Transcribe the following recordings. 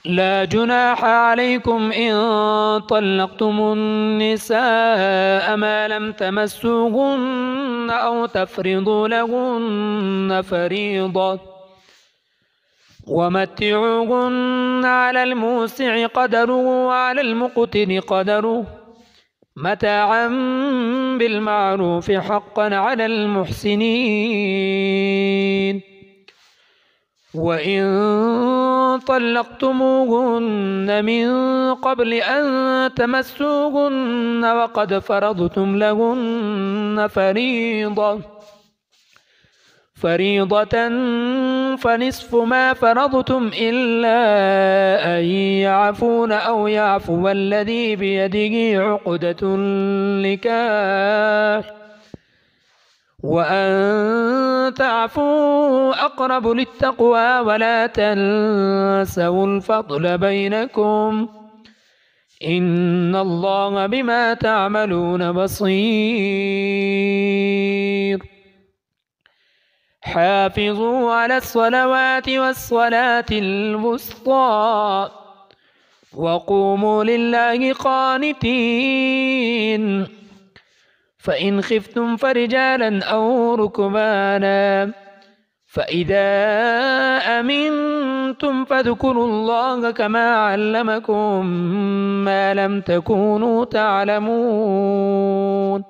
لا جناح عليكم إن طلقتم النساء ما لم تمسوهن أو تفرضوا لهن فريضة ومتعوهن على الموسع قدره وعلى المقتر قدره متاعا بالمعروف حقا على المحسنين. وإن طلقتموهن من قبل أن تمسوهن وقد فرضتم لهن فريضة فنصف ما فرضتم إلا أن يعفون أو يعفو الذي بيده عقدة النكاح وأن تعفوا أقرب للتقوى ولا تنسوا الفضل بينكم إن الله بما تعملون بصير. حافظوا على الصلوات والصلاة الوسطى وقوموا لله قانتين. فإن خفتم فرجالا أو ركبانا فإذا أمنتم فاذكروا الله كما علمكم ما لم تكونوا تعلمون.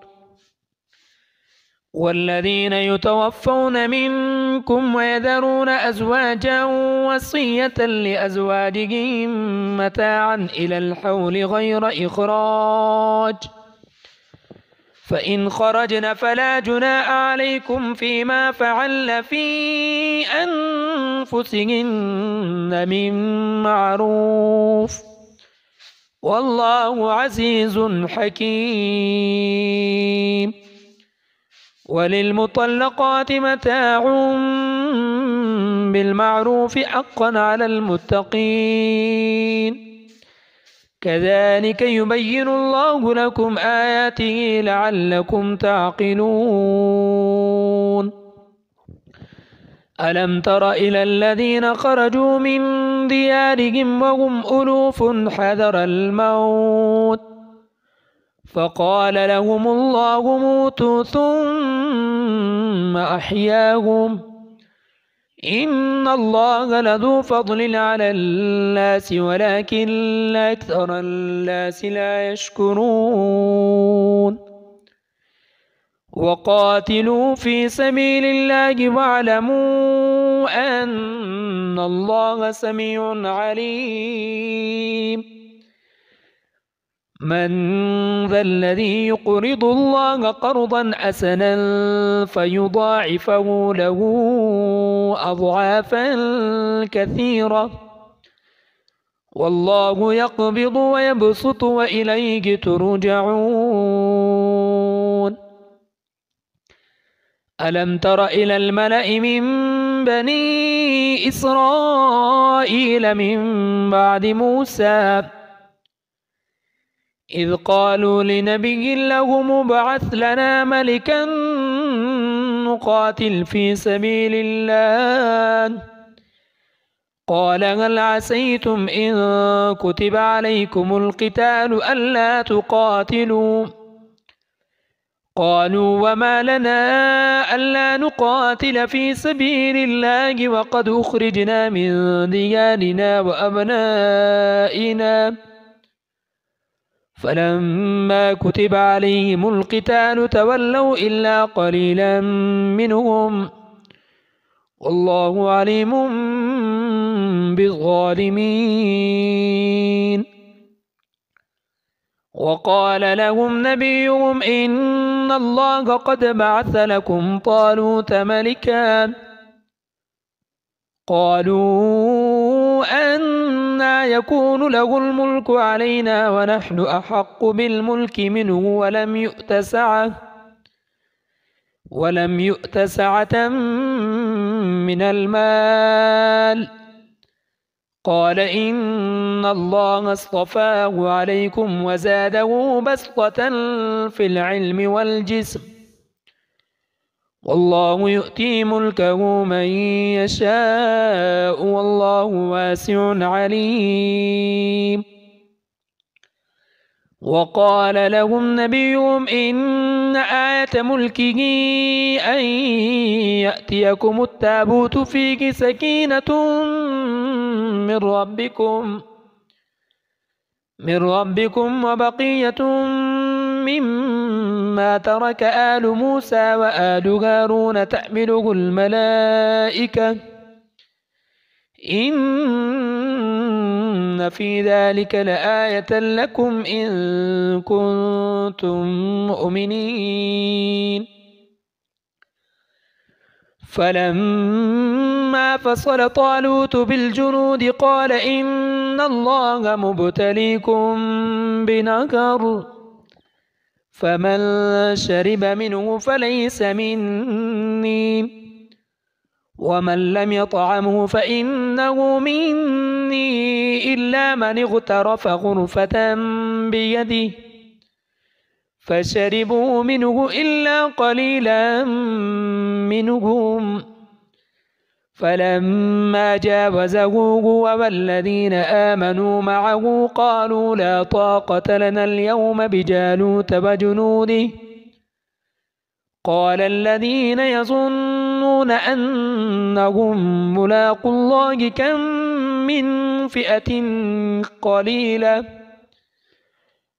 والذين يتوفون منكم ويذرون أزواجا وصية لأزواجهم متاعا إلى الحول غير إخراج فإن خرجن فلا جناح عليكم فيما فعلن في أنفسهن من معروف والله عزيز حكيم. وللمطلقات متاع بالمعروف حقا على المتقين كذلك يبين الله لكم آياته لعلكم تعقلون. ألم تر إلى الذين خرجوا من ديارهم وهم ألوف حذر الموت فقال لهم الله موتوا ثم أحياهم إن الله لذو فضل على الناس ولكن أكثر الناس لا يشكرون. وقاتلوا في سبيل الله واعلموا أن الله سميع عليم. من ذا الذي يقرض الله قرضا حسنا فيضاعفه له أضعافا كثيرة والله يقبض ويبسط وإليه ترجعون. ألم تر إلى الملأ من بني إسرائيل من بعد موسى إذ قالوا لنبي له مبعث لنا ملكا نقاتل في سبيل الله قال هل عسيتم إن كتب عليكم القتال ألا تقاتلوا قالوا وما لنا ألا نقاتل في سبيل الله وقد أخرجنا من ديارنا وأبنائنا فلما كتب عليهم القتال تولوا إلا قليلا منهم والله عليم بالظالمين. وقال لهم نبيهم إن الله قد بعث لكم طالوت ملكا قالوا أنى يكون له الملك علينا ونحن أحق بالملك منه ولم يؤت سعة من المال قال إن الله اصطفاه عليكم وزاده بسطة في العلم والجسم والله يؤتي ملكه من يشاء والله واسع عليم. وقال لهم نبيهم إن آية ملكه أن يأتيكم التابوت فيه سكينة من ربكم وبقية مما ترك آل موسى وآل هارون تحمله الملائكة إن في ذلك لآية لكم إن كنتم مؤمنين. فلما فصل طالوت بالجنود قال إن الله مبتليكم بنهر فمن شرب منه فليس مني ومن لم يطعمه فإنه مني إلا من اغترف غرفة بيده فشربوا منه إلا قليلا منهم. فلما جاوزه هو والذين آمنوا معه قالوا لا طاقة لنا اليوم بجالوت وجنوده. قال الذين يظنون أنهم ملاقو الله كم من فئة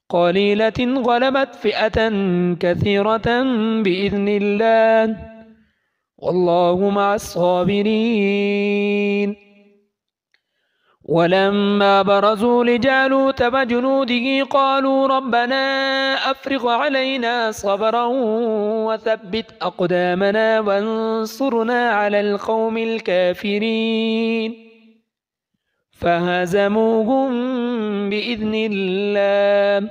قليلة غلبت فئة كثيرة بإذن الله والله مع الصابرين. ولما برزوا لجالوت وجنوده قالوا ربنا أفرغ علينا صبرا وثبت أقدامنا وانصرنا على القوم الكافرين. فهزموهم بإذن الله.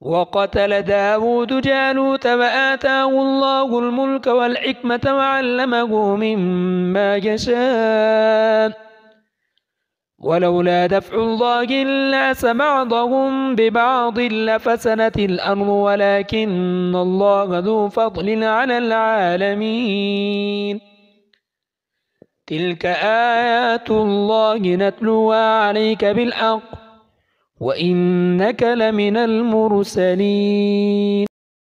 وقتل داود جالوت وآتاه الله الملك والحكمة وعلمه مما يشاء ولولا دفع الله الناس بعضهم ببعض لفسدت الأرض ولكن الله ذو فضل على العالمين. تلك آيات الله نتلوها عليك بالحق وإنك لمن المرسلين.